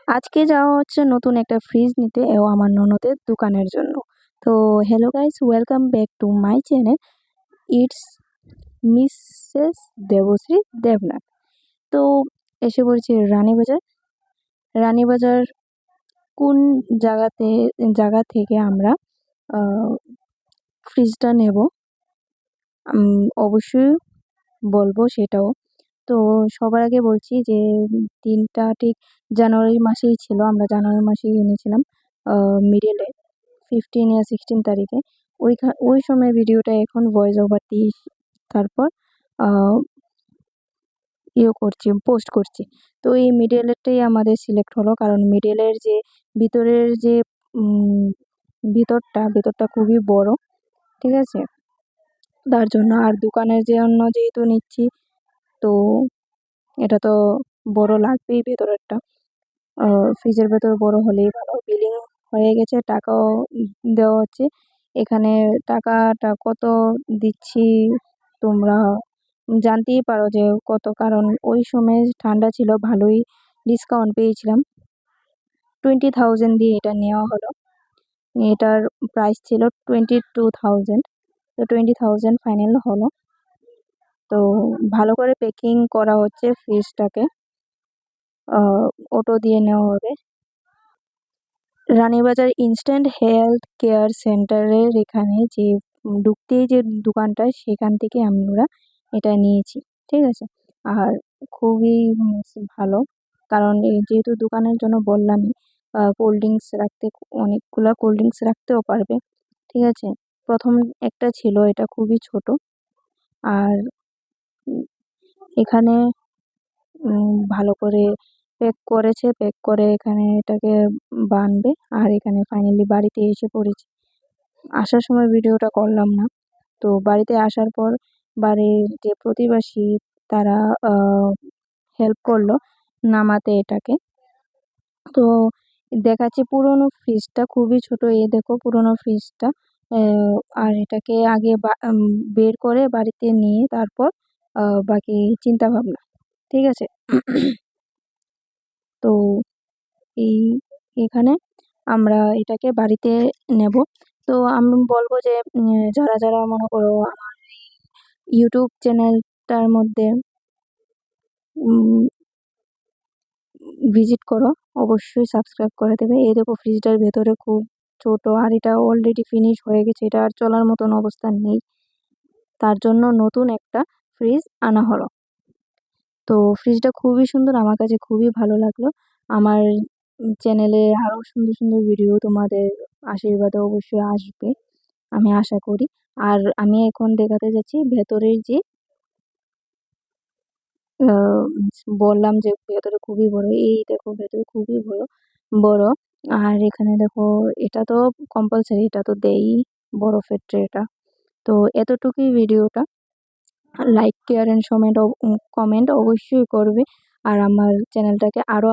আজকে যাওয়া হচ্ছে নতুন একটা ফ্রিজ নিতে আমার ননদের দোকানের জন্য। তো hello guys, welcome back to my channel. It's Mrs Debashree Debnath. তো এসে পড়েছি রানীবাজার। রানীবাজার কোন জায়গাতে জায়গা থেকে আমরা ফ্রিজটা নেব অবশ্যই বলবো সেটাও। তো সবার আগে বলছি যে দিনটা ঠিক জানুয়ারি মাসেই ছিল। আমরা জানুয়ারি মাসেই এনেছিলাম মিডলে 15 या 16 তারিখে। ওই সময় ভিডিওটা এখন ভয়েস ওভার দিয়ে তারপর পোস্ট করছি। তো এই মিডলেরটাই আমাদের সিলেক্ট হলো, কারণ মিডলের যে ভিতরের যে ভিতরটা খুবই বড়, ঠিক আছে? তার জন্য আর দোকানের জন্য যেহেতু নিচ্ছি, তো এটা তো বড় লাগবেই ভেতরেরটা। ফ্রিজের ভেতর বড় হলেই ভালো। বিলিং হয়ে গেছে, টাকাও দেওয়া হচ্ছে। এখানে টাকাটা কত দিচ্ছি তোমরা জানতেই পারো যে কত, কারণ ওই সময় ঠান্ডা ছিল, ভালোই ডিসকাউন্ট পেয়েছিলাম। 20,000 দিয়ে এটা নেওয়া হলো। এটার প্রাইস ছিল 22,000, তো 20,000 ফাইনাল হলো। তো ভালো করে প্যাকিং করা হচ্ছে ফ্রিজটাকে, অটো দিয়ে নেওয়া হবে। রানীবাজার ইনস্ট্যান্ট হেলথ কেয়ার সেন্টারের এখানে যে ঢুকতেই যে দোকানটা, সেখান থেকে আমরা এটা নিয়েছি, ঠিক আছে? আর খুবই ভালো, কারণ যেহেতু দোকানের জন্য বললামই, কোল্ড ড্রিঙ্কস রাখতে অনেকগুলা কোল্ড ড্রিঙ্কস রাখতেও পারবে, ঠিক আছে? প্রথম একটা ছিল, এটা খুবই ছোট। আর এখানে ভালো করে প্যাক করেছে, প্যাক করে এখানে এটাকে বানবে। আর এখানে ফাইনালি বাড়িতে এসে পড়েছি। আসার সময় ভিডিওটা করলাম না। তো বাড়িতে আসার পর বাড়ির যে প্রতিবেশী, তারা হেল্প করলো নামাতে এটাকে। তো দেখাচ্ছি পুরোনো ফ্রিজটা, খুবই ছোট। দেখো পুরোনো ফ্রিজটা। আর এটাকে আগে বের করে বাড়িতে নিয়ে তারপর বাকি চিন্তা ভাবনা, ঠিক আছে? তো এই এখানে আমরা এটাকে বাড়িতে নেব। তো আমি বলবো যে যারা যারা মনে করো আমার ইউটিউব চ্যানেলটার মধ্যে ভিজিট করো, অবশ্যই সাবস্ক্রাইব করে দেবে। এই দেখো ফ্রিজটার ভেতরে খুব ছোট, আর এটা অলরেডি ফিনিশ হয়ে গেছে, এটা আর চলার মতন অবস্থা নেই। তার জন্য নতুন একটা ফ্রিজ আনা হলো। তো ফ্রিজটা খুবই সুন্দর, আমার কাছে খুবই ভালো লাগলো। আমার চ্যানেলে আরও সুন্দর সুন্দর ভিডিও তোমাদের আশীর্বাদে অবশ্যই আসবে, আমি আশা করি। আর আমি এখন দেখাতে যাচ্ছি ভেতরের যে বললাম যে ভেতরে খুবই বড়। এই দেখো ভেতরে খুবই বড় বড়। আর এখানে দেখো, এটা তো কম্পালসারি, এটা তো দেই, বরফের ট্রেটা। তো এতটুকুই ভিডিওটা। লাইক কেয়ার এন্ড কমেন্ট অবশ্যই করবে, আর আমার চ্যানেলটাকে আরো